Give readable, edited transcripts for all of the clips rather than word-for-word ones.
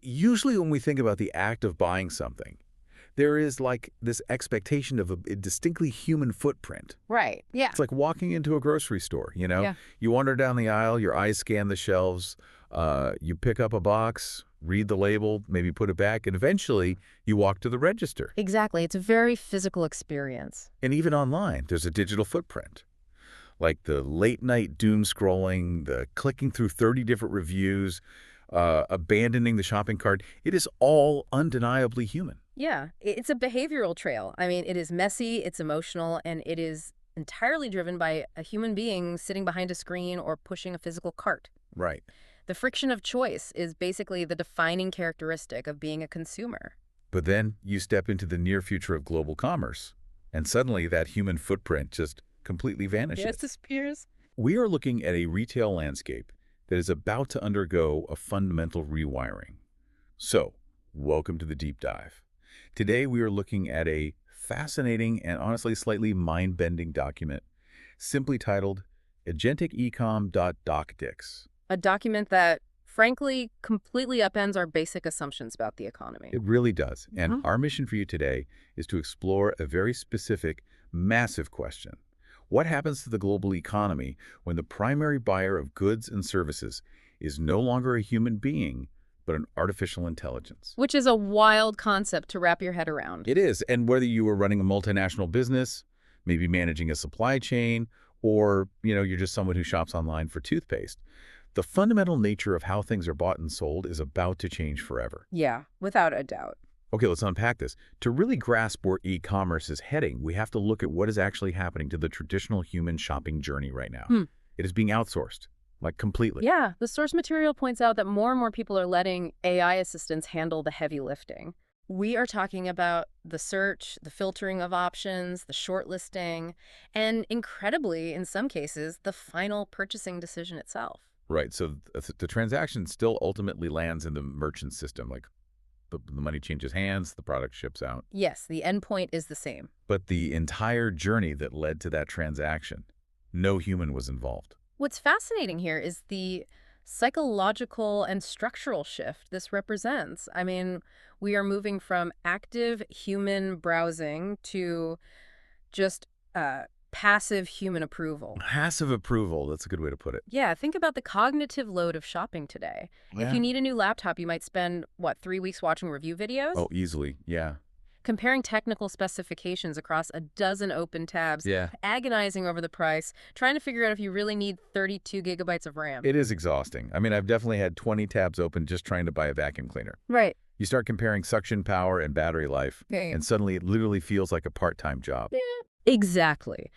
Usually when we think about the act of buying something, there is like this expectation of a distinctly human footprint. Right. Yeah. It's like walking into a grocery store. Yeah. You wander down the aisle, your eyes scan the shelves, you pick up a box, read the label, maybe put it back, and eventually you walk to the register. Exactly. It's a very physical experience. And even online, there's a digital footprint. Like the late-night doom scrolling, the clicking through 30 different reviews, abandoning the shopping cart. It is all undeniably human. Yeah. It's a behavioral trail. I mean, it is messy, it's emotional, and it is entirely driven by a human being sitting behind a screen or pushing a physical cart. Right. The friction of choice is basically the defining characteristic of being a consumer. But then you step into the near future of global commerce, and suddenly that human footprint just completely vanishes. Yes, disappears. We are looking at a retail landscape that is about to undergo a fundamental rewiring. So, welcome to the deep dive. Today we are looking at a fascinating and honestly slightly mind-bending document simply titled Agentic ecom.docdix. A document that, frankly, completely upends our basic assumptions about the economy. It really does. And our mission for you today is to explore a very specific, massive question. What happens to the global economy when the primary buyer of goods and services is no longer a human being, but an artificial intelligence? Which is a wild concept to wrap your head around. It is. And whether you are running a multinational business, maybe managing a supply chain, or you're just someone who shops online for toothpaste, the fundamental nature of how things are bought and sold is about to change forever. Yeah, without a doubt. Okay, let's unpack this. To really grasp where e-commerce is heading, we have to look at what is actually happening to the traditional human shopping journey right now. It is being outsourced, like completely. Yeah, the source material points out that more and more people are letting AI assistants handle the heavy lifting. We are talking about the search, the filtering of options, the shortlisting, and incredibly, in some cases, the final purchasing decision itself. Right, so the transaction still ultimately lands in the merchant system, like the money changes hands, the product ships out. Yes, the endpoint is the same. But the entire journey that led to that transaction, no human was involved. What's fascinating here is the psychological and structural shift this represents. I mean, we are moving from active human browsing to just passive human approval. Passive approval, that's a good way to put it. Yeah, think about the cognitive load of shopping today. Yeah. If you need a new laptop, you might spend, 3 weeks watching review videos? Oh, easily, yeah. Comparing technical specifications across a dozen open tabs, Yeah. agonizing over the price, trying to figure out if you really need 32 gigabytes of RAM. It is exhausting. I mean, I've definitely had 20 tabs open just trying to buy a vacuum cleaner. Right. You start comparing suction power and battery life, and suddenly it literally feels like a part-time job. Yeah. Exactly.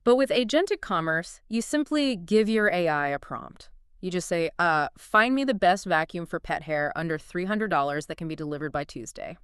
But with agentic commerce, you simply give your AI a prompt. You just say, find me the best vacuum for pet hair under $300 that can be delivered by Tuesday.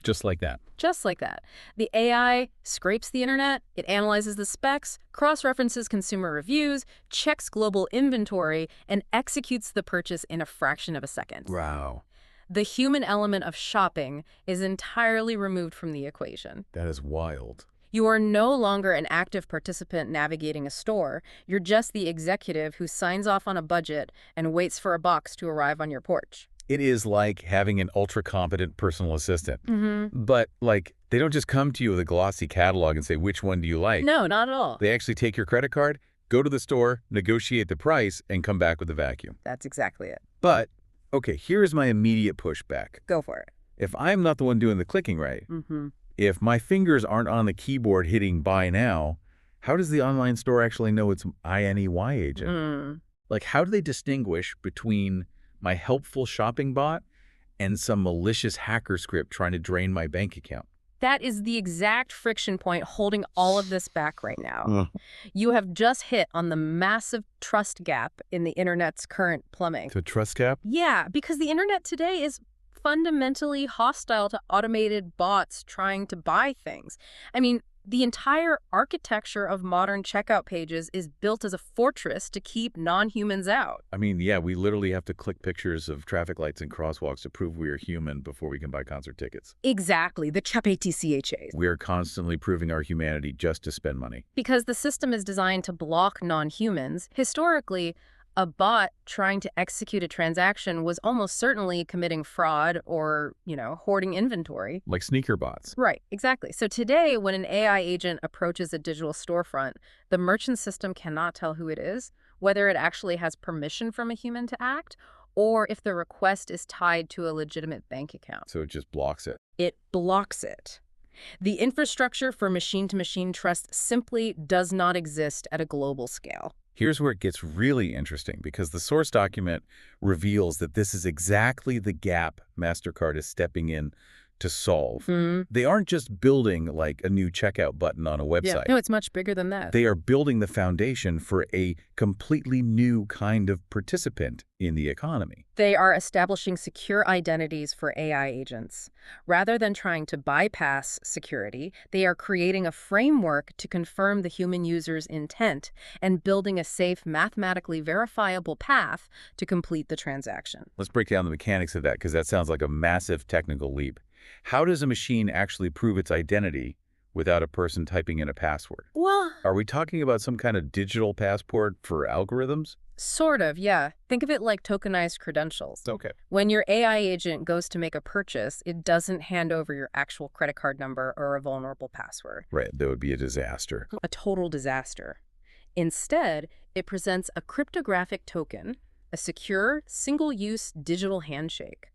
Just like that. Just like that. The AI scrapes the internet, it analyzes the specs, cross-references consumer reviews, checks global inventory, and executes the purchase in a fraction of a second. Wow. The human element of shopping is entirely removed from the equation. That is wild. You are no longer an active participant navigating a store. You're just the executive who signs off on a budget and waits for a box to arrive on your porch. It is like having an ultra-competent personal assistant. But, they don't just come to you with a glossy catalog and say, which one do you like? No, not at all. They actually take your credit card, go to the store, negotiate the price, and come back with a vacuum. That's exactly it. But, okay, here's my immediate pushback. Go for it. If I'm not the one doing the clicking right, if my fingers aren't on the keyboard hitting buy now, how does the online store actually know it's INEY agent? How do they distinguish between my helpful shopping bot and some malicious hacker script trying to drain my bank account? That is the exact friction point holding all of this back right now. You have just hit on the massive trust gap in the internet's current plumbing. The trust gap? Yeah, because the internet today is fundamentally hostile to automated bots trying to buy things. I mean, the entire architecture of modern checkout pages is built as a fortress to keep non-humans out. I mean, yeah, we literally have to click pictures of traffic lights and crosswalks to prove we are human before we can buy concert tickets. Exactly, the CHAs. We are constantly proving our humanity just to spend money. Because the system is designed to block non-humans, historically, A bot trying to execute a transaction was almost certainly committing fraud or, hoarding inventory. Like sneaker bots. Right, exactly. So today, when an AI agent approaches a digital storefront, the merchant system cannot tell who it is, whether it actually has permission from a human to act, or if the request is tied to a legitimate bank account. So it just blocks it. It blocks it. The infrastructure for machine-to-machine trust simply does not exist at a global scale. Here's where it gets really interesting, because the source document reveals that this is exactly the gap MasterCard is stepping in to solve. They aren't just building like a new checkout button on a website. No, it's much bigger than that. They are building the foundation for a completely new kind of participant in the economy. They are establishing secure identities for AI agents. Rather than trying to bypass security, they are creating a framework to confirm the human user's intent and building a safe, mathematically verifiable path to complete the transaction. Let's break down the mechanics of that, because that sounds like a massive technical leap. How does a machine actually prove its identity without a person typing in a password? Well, Are we talking about some kind of digital passport for algorithms? sort of, yeah. Think of it like tokenized credentials. Okay. When your AI agent goes to make a purchase, it doesn't hand over your actual credit card number or a vulnerable password. Right, that would be a disaster. A total disaster. Instead, it presents a cryptographic token, a secure, single-use digital handshake.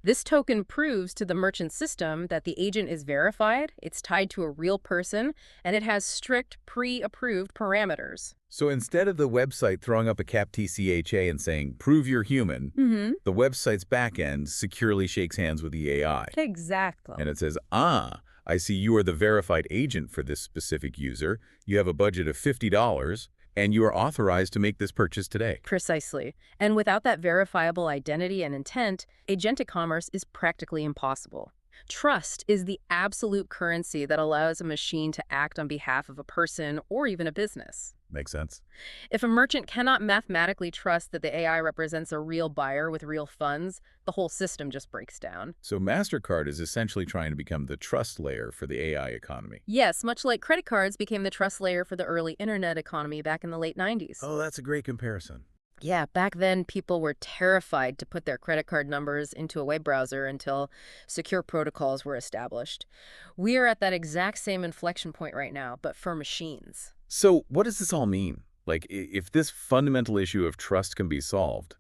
This token proves to the merchant system that the agent is verified, it's tied to a real person, and it has strict pre-approved parameters. So instead of the website throwing up a CAPTCHA and saying, prove you're human, the website's backend securely shakes hands with the AI. Exactly. And it says, I see you are the verified agent for this specific user. You have a budget of $50, and you are authorized to make this purchase today. Precisely. And without that verifiable identity and intent, agentic commerce is practically impossible. Trust is the absolute currency that allows a machine to act on behalf of a person or even a business. Makes sense. If a merchant cannot mathematically trust that the AI represents a real buyer with real funds, the whole system just breaks down. So MasterCard is essentially trying to become the trust layer for the AI economy. Yes, much like credit cards became the trust layer for the early internet economy back in the late 90s. Oh, that's a great comparison. Yeah, back then people were terrified to put their credit card numbers into a web browser until secure protocols were established. We are at that exact same inflection point right now, but for machines. So what does this all mean? Like, if this fundamental issue of trust can be solved,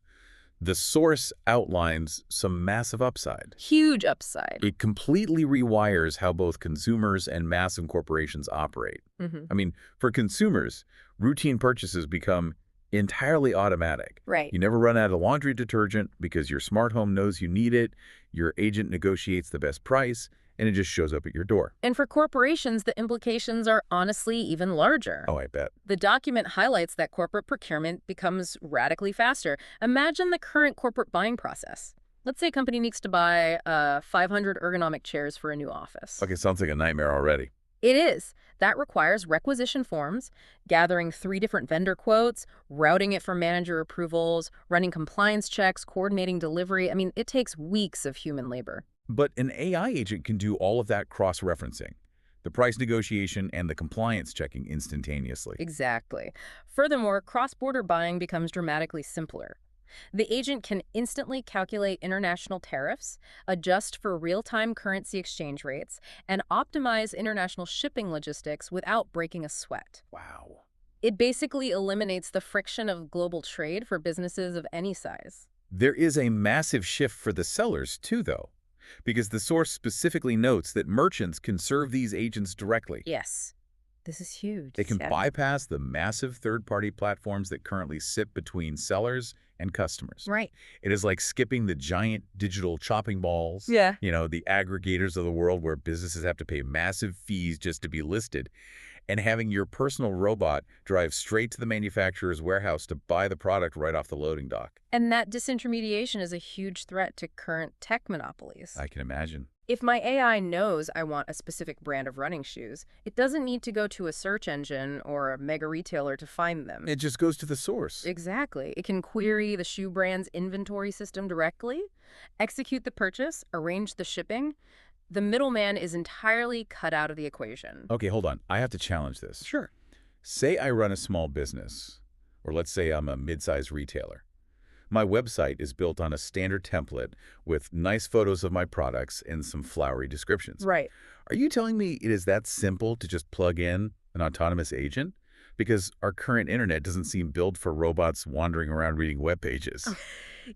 the source outlines some massive upside. Huge upside. It completely rewires how both consumers and massive corporations operate. I mean, for consumers, routine purchases become entirely automatic. Right. You never run out of laundry detergent because your smart home knows you need it, your agent negotiates the best price, and it just shows up at your door. And for corporations, the implications are honestly even larger. Oh, I bet. The document highlights that corporate procurement becomes radically faster. Imagine the current corporate buying process. Let's say a company needs to buy 500 ergonomic chairs for a new office. Okay, sounds like a nightmare already. It is. That requires requisition forms, gathering 3 different vendor quotes, routing it for manager approvals, running compliance checks, coordinating delivery. I mean, it takes weeks of human labor. But an AI agent can do all of that cross-referencing, the price negotiation and the compliance checking instantaneously. Exactly. Furthermore, cross-border buying becomes dramatically simpler. The agent can instantly calculate international tariffs, adjust for real-time currency exchange rates, and optimize international shipping logistics without breaking a sweat. Wow. It basically eliminates the friction of global trade for businesses of any size. There is a massive shift for the sellers, too, though, because the source specifically notes that merchants can serve these agents directly. Yes. This is huge. They can bypass the massive third-party platforms that currently sit between sellers and customers. Right. It is like skipping the giant digital chopping balls, Yeah. The aggregators of the world where businesses have to pay massive fees just to be listed, and having your personal robot drive straight to the manufacturer's warehouse to buy the product right off the loading dock. And that disintermediation is a huge threat to current tech monopolies. I can imagine. If my AI knows I want a specific brand of running shoes, it doesn't need to go to a search engine or a mega retailer to find them. It just goes to the source. Exactly. It can query the shoe brand's inventory system directly, execute the purchase, arrange the shipping. The middleman is entirely cut out of the equation. Okay, hold on. I have to challenge this. Sure. Say I run a small business. Or let's say I'm a mid-sized retailer. My website is built on a standard template with nice photos of my products and some flowery descriptions. Right. Are you telling me it is that simple to just plug in an autonomous agent? Because our current internet doesn't seem built for robots wandering around reading web pages.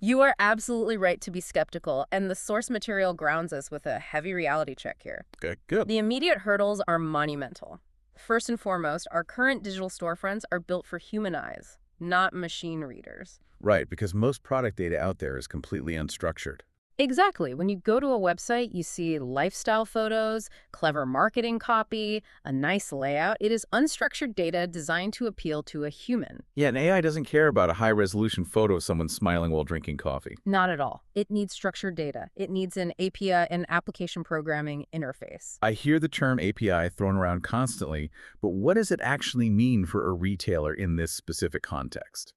You are absolutely right to be skeptical, and the source material grounds us with a heavy reality check here. Okay, good. The immediate hurdles are monumental. First and foremost, our current digital storefronts are built for human eyes, not machine readers. Right, because most product data out there is completely unstructured. Exactly. When you go to a website, you see lifestyle photos, clever marketing copy, a nice layout. It is unstructured data designed to appeal to a human. Yeah, and AI doesn't care about a high-resolution photo of someone smiling while drinking coffee. Not at all. It needs structured data. It needs an API, an application programming interface. I hear the term API thrown around constantly, but what does it actually mean for a retailer in this specific context?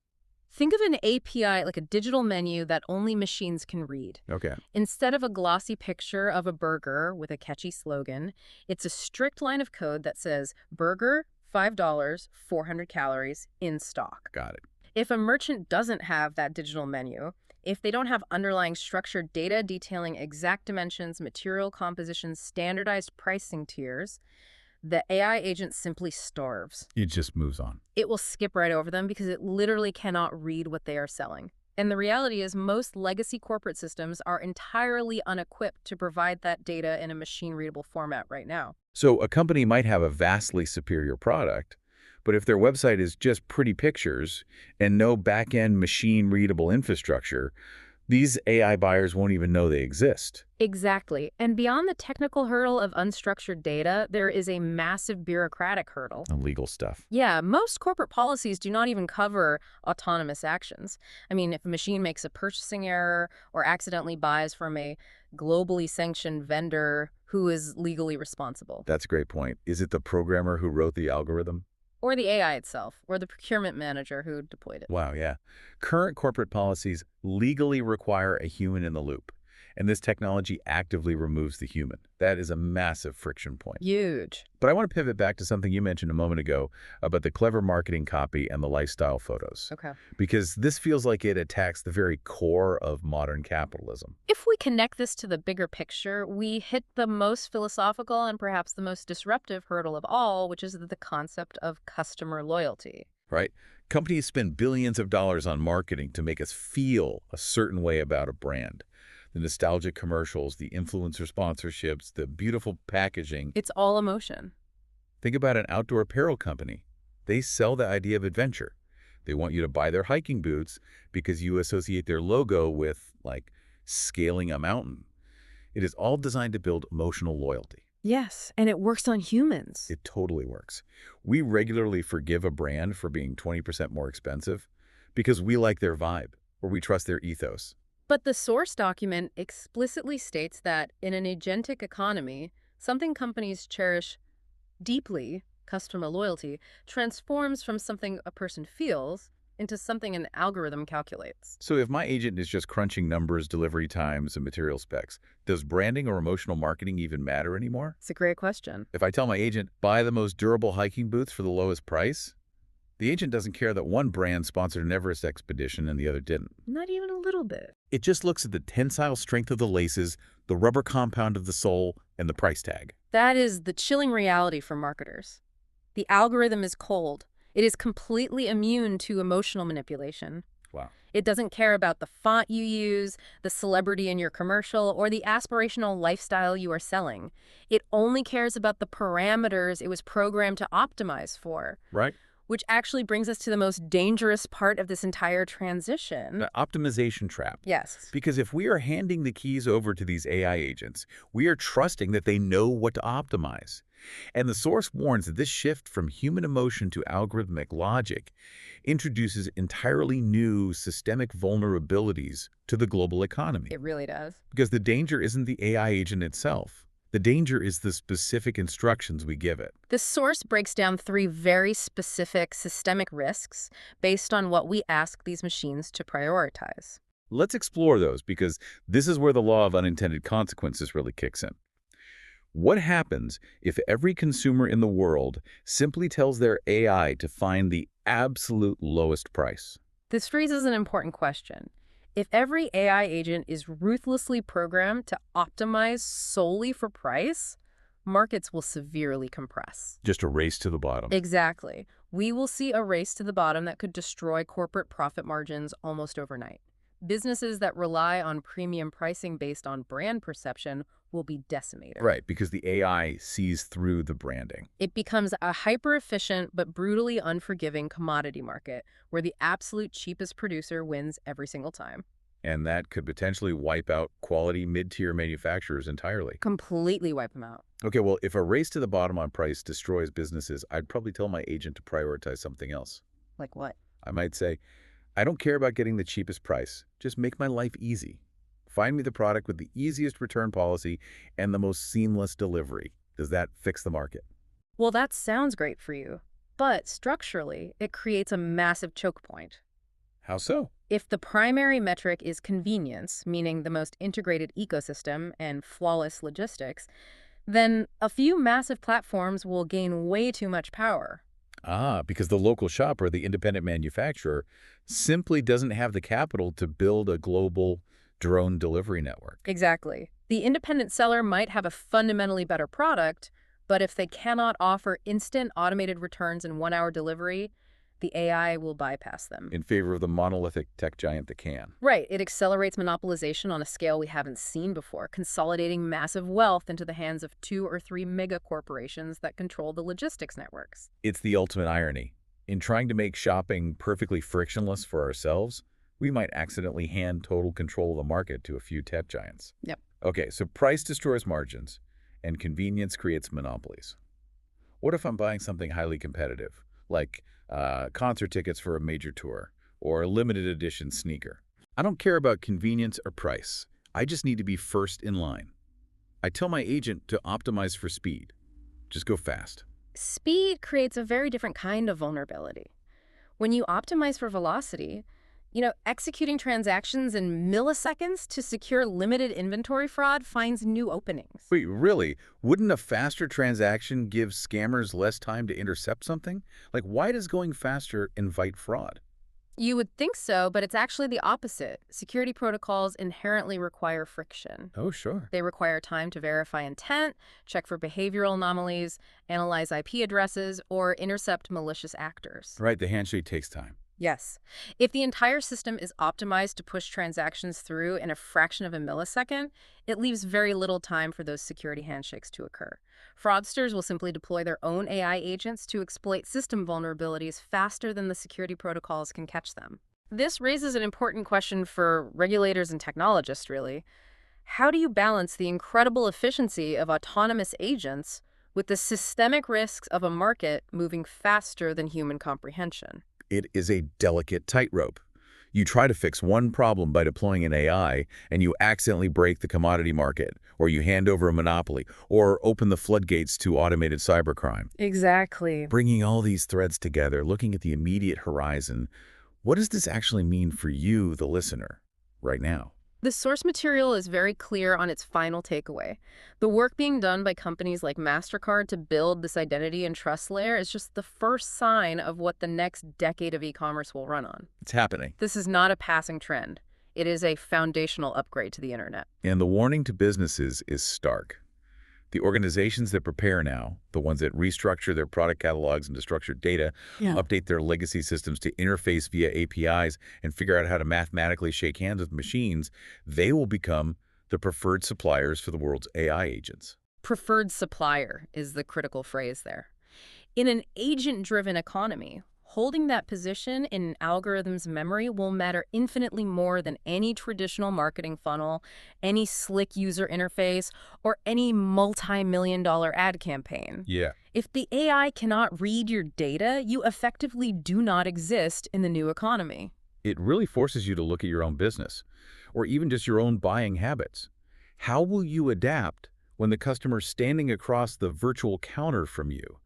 Think of an API like a digital menu that only machines can read. Okay. Instead of a glossy picture of a burger with a catchy slogan, it's a strict line of code that says, burger, $5, 400 calories, in stock. Got it. If a merchant doesn't have that digital menu, if they don't have underlying structured data detailing exact dimensions, material compositions, standardized pricing tiers, the AI agent simply starves. It just moves on. It will skip right over them because it literally cannot read what they are selling. And the reality is most legacy corporate systems are entirely unequipped to provide that data in a machine-readable format right now. So a company might have a vastly superior product, but if their website is just pretty pictures and no back-end machine-readable infrastructure, these AI buyers won't even know they exist. Exactly. And beyond the technical hurdle of unstructured data, there is a massive bureaucratic hurdle. And legal stuff. Yeah, most corporate policies do not even cover autonomous actions. I mean, if a machine makes a purchasing error or accidentally buys from a globally sanctioned vendor, who is legally responsible? That's a great point. Is it the programmer who wrote the algorithm? Or the AI itself, or the procurement manager who deployed it. Wow, yeah. Current corporate policies legally require a human in the loop, and this technology actively removes the human. That is a massive friction point. Huge. But I want to pivot back to something you mentioned a moment ago about the clever marketing copy and the lifestyle photos, Okay. because this feels like it attacks the very core of modern capitalism. If we connect this to the bigger picture, we hit the most philosophical and perhaps the most disruptive hurdle of all, which is the concept of customer loyalty. Right? Companies spend billions of dollars on marketing to make us feel a certain way about a brand. The nostalgic commercials, the influencer sponsorships, the beautiful packaging. It's all emotion. Think about an outdoor apparel company. They sell the idea of adventure. They want you to buy their hiking boots because you associate their logo with, like, scaling a mountain. It is all designed to build emotional loyalty. Yes, and it works on humans. It totally works. We regularly forgive a brand for being 20% more expensive because we like their vibe or we trust their ethos. But the source document explicitly states that in an agentic economy, something companies cherish deeply, customer loyalty, transforms from something a person feels into something an algorithm calculates. So if my agent is just crunching numbers, delivery times, and material specs, does branding or emotional marketing even matter anymore? It's a great question. If I tell my agent, buy the most durable hiking boots for the lowest price, the agent doesn't care that one brand sponsored an Everest expedition and the other didn't. Not even a little bit. It just looks at the tensile strength of the laces, the rubber compound of the sole, and the price tag. That is the chilling reality for marketers. The algorithm is cold. It is completely immune to emotional manipulation. Wow. It doesn't care about the font you use, the celebrity in your commercial, or the aspirational lifestyle you are selling. It only cares about the parameters it was programmed to optimize for. Right? Which actually brings us to the most dangerous part of this entire transition. The optimization trap. Yes. Because if we are handing the keys over to these AI agents, we are trusting that they know what to optimize. And the source warns that this shift from human emotion to algorithmic logic introduces entirely new systemic vulnerabilities to the global economy. It really does. Because the danger isn't the AI agent itself. The danger is the specific instructions we give it. The source breaks down 3 very specific systemic risks based on what we ask these machines to prioritize. Let's explore those because this is where the law of unintended consequences really kicks in. What happens if every consumer in the world simply tells their AI to find the absolute lowest price? This raises an important question. If every AI agent is ruthlessly programmed to optimize solely for price, markets will severely compress. Just a race to the bottom. Exactly. We will see a race to the bottom that could destroy corporate profit margins almost overnight. Businesses that rely on premium pricing based on brand perception will be decimated. Right, because the AI sees through the branding. It becomes a hyper-efficient but brutally unforgiving commodity market where the absolute cheapest producer wins every single time. And that could potentially wipe out quality mid-tier manufacturers entirely. Completely wipe them out. Okay, well, if a race to the bottom on price destroys businesses, I'd probably tell my agent to prioritize something else. Like what? I might say, I don't care about getting the cheapest price. Just make my life easy. Find me the product with the easiest return policy and the most seamless delivery. Does that fix the market? Well, that sounds great for you. But structurally, it creates a massive choke point. How so? If the primary metric is convenience, meaning the most integrated ecosystem and flawless logistics, then a few massive platforms will gain way too much power. Ah, because the local shop or the independent manufacturer simply doesn't have the capital to build a global drone delivery network. Exactly. The independent seller might have a fundamentally better product, but if they cannot offer instant automated returns and 1-hour delivery, the AI will bypass them. In favor of the monolithic tech giant that can. Right. It accelerates monopolization on a scale we haven't seen before, consolidating massive wealth into the hands of 2 or 3 mega corporations that control the logistics networks. It's the ultimate irony. In trying to make shopping perfectly frictionless for ourselves, we might accidentally hand total control of the market to a few tech giants. Yep. Okay, so price destroys margins, and convenience creates monopolies. What if I'm buying something highly competitive, like concert tickets for a major tour or a limited edition sneaker? I don't care about convenience or price. I just need to be first in line. I tell my agent to optimize for speed. Just go fast. Speed creates a very different kind of vulnerability. When you optimize for velocity, executing transactions in milliseconds to secure limited inventory fraud finds new openings. Wait, really? Wouldn't a faster transaction give scammers less time to intercept something? Like, why does going faster invite fraud? You would think so, but it's actually the opposite. Security protocols inherently require friction. Oh, sure. They require time to verify intent, check for behavioral anomalies, analyze IP addresses, or intercept malicious actors. Right, the handshake takes time. Yes. If the entire system is optimized to push transactions through in a fraction of a millisecond, it leaves very little time for those security handshakes to occur. Fraudsters will simply deploy their own AI agents to exploit system vulnerabilities faster than the security protocols can catch them. This raises an important question for regulators and technologists, really. How do you balance the incredible efficiency of autonomous agents with the systemic risks of a market moving faster than human comprehension? It is a delicate tightrope. You try to fix one problem by deploying an AI, and you accidentally break the commodity market, or you hand over a monopoly, or open the floodgates to automated cybercrime. Exactly. Bringing all these threads together, looking at the immediate horizon, what does this actually mean for you, the listener, right now? The source material is very clear on its final takeaway. The work being done by companies like MasterCard to build this identity and trust layer is just the first sign of what the next decade of e-commerce will run on. It's happening. This is not a passing trend. It is a foundational upgrade to the internet. And the warning to businesses is stark. The organizations that prepare now, the ones that restructure their product catalogs into structured data, update their legacy systems to interface via APIs, and figure out how to mathematically shake hands with machines, they will become the preferred suppliers for the world's AI agents. Preferred supplier is the critical phrase there. In an agent-driven economy, holding that position in an algorithm's memory will matter infinitely more than any traditional marketing funnel, any slick user interface, or any multi-million-dollar ad campaign. Yeah. If the AI cannot read your data, you effectively do not exist in the new economy. It really forces you to look at your own business, or even just your own buying habits. How will you adapt when the customer standing across the virtual counter from you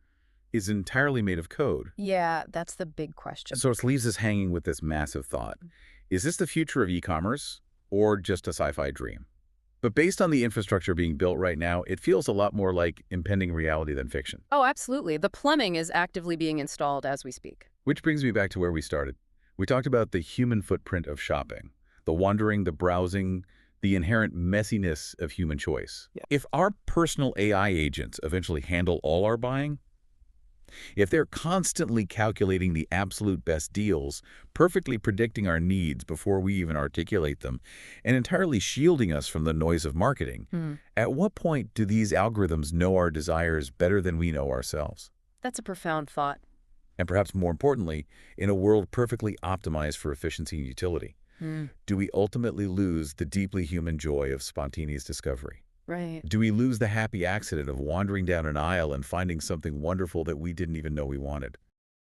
is entirely made of code? Yeah, that's the big question. So it leaves us hanging with this massive thought. Is this the future of e-commerce or just a sci-fi dream? But based on the infrastructure being built right now, it feels a lot more like impending reality than fiction. Oh, absolutely. The plumbing is actively being installed as we speak. Which brings me back to where we started. We talked about the human footprint of shopping, the wandering, the browsing, the inherent messiness of human choice. Yeah. If our personal AI agents eventually handle all our buying, if they're constantly calculating the absolute best deals, perfectly predicting our needs before we even articulate them, and entirely shielding us from the noise of marketing, at what point do these algorithms know our desires better than we know ourselves? That's a profound thought. And perhaps more importantly, in a world perfectly optimized for efficiency and utility, Hmm. do we ultimately lose the deeply human joy of spontaneous discovery? Right. Do we lose the happy accident of wandering down an aisle and finding something wonderful that we didn't even know we wanted?